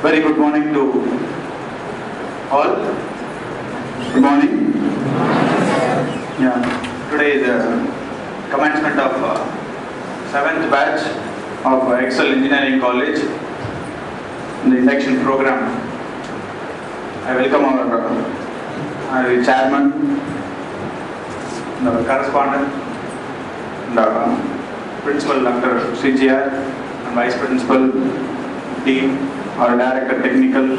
Very good morning to all. Good morning. Yeah. Today is the commencement of 7th batch of Excel Engineering College in the induction program. I welcome our chairman, and our correspondent, and our principal Dr. CGR, and vice principal, dean, our director technical,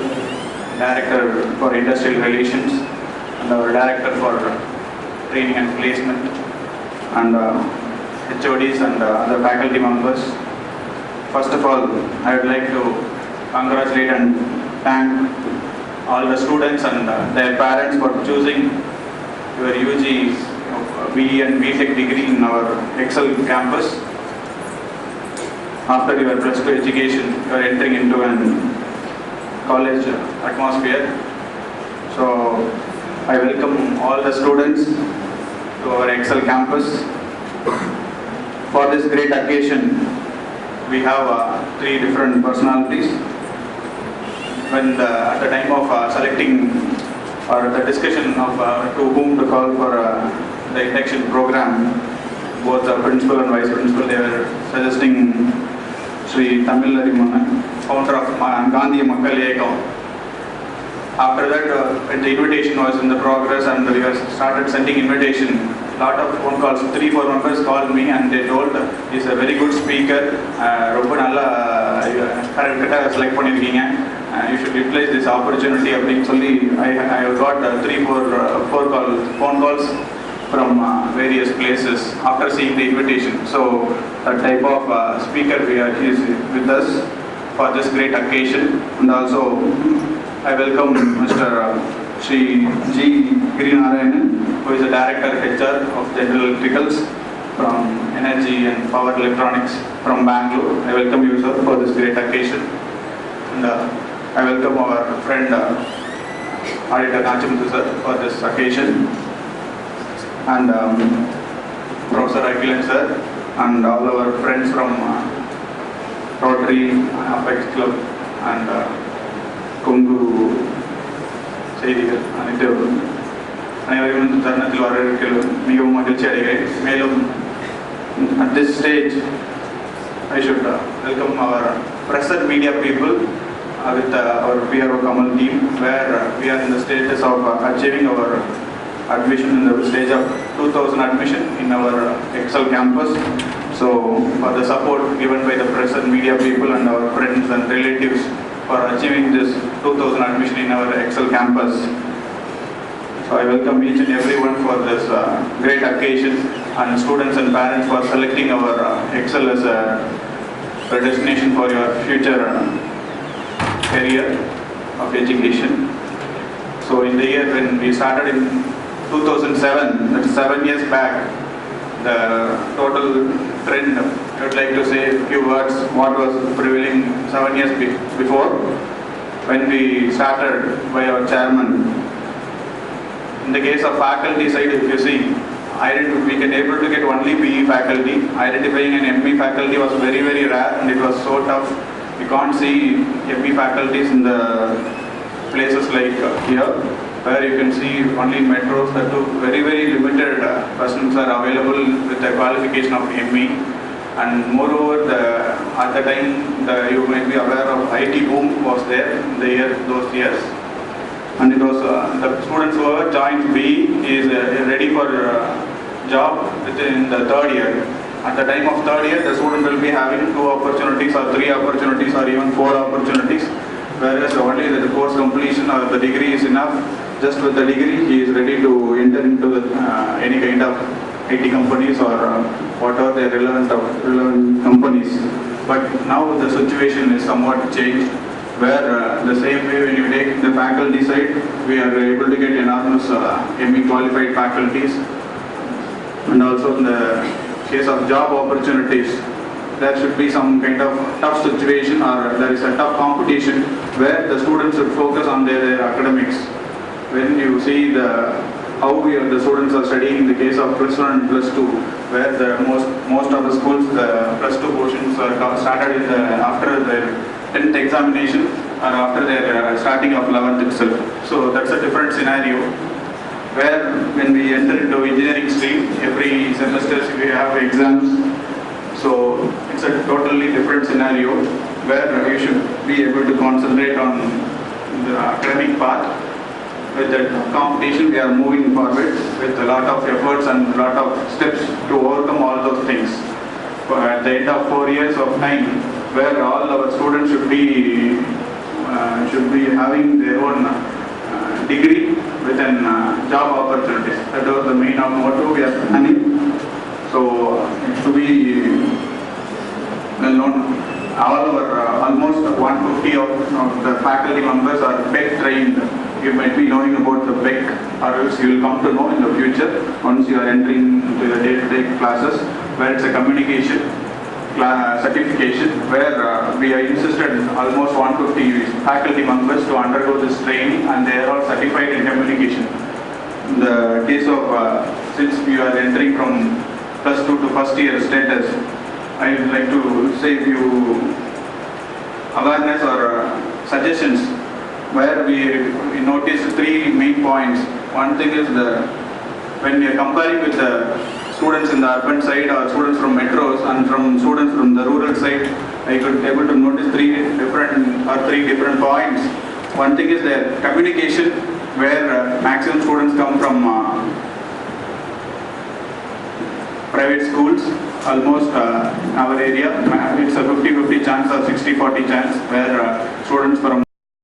director for industrial relations, and our director for training and placement, and HODs and other faculty members. First of all, I would like to congratulate and thank all the students and their parents for choosing your UG BE and BTech degree in our Excel campus. After your plus 2 education, you are entering into an college atmosphere. So I welcome all the students to our Excel campus. For this great occasion, we have 3 different personalities. At the time of selecting or the discussion of to whom to call for the induction program, both the principal and vice principal, they were suggesting Sri Tamil Nariman, founder of Gandhi Makkal Yekam. After that, when the invitation was in the progress and we started sending invitation, lot of phone calls, 3-4 members called me and they told he's a very good speaker, ரொம்ப நல்லா கரெக்டாக select பண்ணியிருக்கீங்க, you should utilize this opportunity அப்படின்னு சொல்லி I got 3-4 phone calls from various places after seeing the invitation. So that type of speaker is with us for this great occasion. And also I welcome Mr. Sri G. Girinarayanan, who is the Director HR of General Electricals from Energy and Power Electronics from Bangalore. I welcome you, sir, for this great occasion. And I welcome our friend Auditor Nachimutu, sir, for this occasion. And Professor Akhilan, sir, and all our friends from Rotary, Apex Club, and Kungu செய்திகள் அனைவரும் இந்த தருணத்தில் வரவேற்கிறது மிகவும் மகிழ்ச்சி அடைகிறேன். மேலும் at this stage I should welcome our press and media people with our PRO Kamal team, where we are in the status of achieving our admission in the stage of 2000 admission in our Excel campus. So for the support given by the press and media people and our friends and relatives for achieving this 2000 admission in our Excel campus. So I welcome each and everyone for this great occasion, and students and parents for selecting our Excel as a destination for your future career of education. So in the year when we started in 2007, that's 7 years back, the total trend, I would like to say a few words what was prevailing 7 years before when we started by our chairman. In the case of faculty side, if you see, we can able to get only PE faculty. Identifying an ME faculty was very, very rare, and it was so tough. You can't see ME faculties in the places like here, where you can see only in metros that very, very limited persons are available with the qualification of ME. And moreover, at the time, you might be aware of IT boom was there in those years. And it was the students who have joined B is ready for job within the 3rd year. At the time of 3rd year, the student will be having 2 opportunities or 3 opportunities or even 4 opportunities, whereas only the course completion or the degree is enough. Just with the degree, he is ready to enter into any kind of IT companies or whatever the relevant companies. But now the situation is somewhat changed, where the same way when you take the faculty side, we are able to get enormous ME qualified faculties. And also in the case of job opportunities, there should be some kind of tough situation, or there is a tough competition where the students should focus on their academics. When you see how the students are studying in the case of plus 1 and plus 2, where most of the schools, the plus 2 portions are started after the 10th examination, or after their starting of 11th itself. So that's a different scenario where when we enter into engineering stream, every semester we have exams. So it's a totally different scenario where you should be able to concentrate on the academic part. With the competition, we are moving forward with a lot of efforts and a lot of steps to overcome all those things. At the end of 4 years of time, where all our students should be having their own degree within job opportunities. That was the main motto we are planning. So to be well known, all our almost 150 of the faculty members are BEC trained. You might be knowing about the BEC, or else you will come to know in the future once you are entering into the day-to-day classes, where it's a communication certification, where we are insisted almost 150 faculty members to undergo this training, and they are all certified in communication. In the case of since we are entering from +2 to first year status, I would like to say a few awareness or suggestions where we notice 3 main points. One thing is when we are comparing with the students in the urban side or students from metros and from students from the rural side, I could able to notice 3 different points. One thing is their communication, where maximum students come from private schools. Almost our area, it's a 50-50 chance or 60-40 chance where students from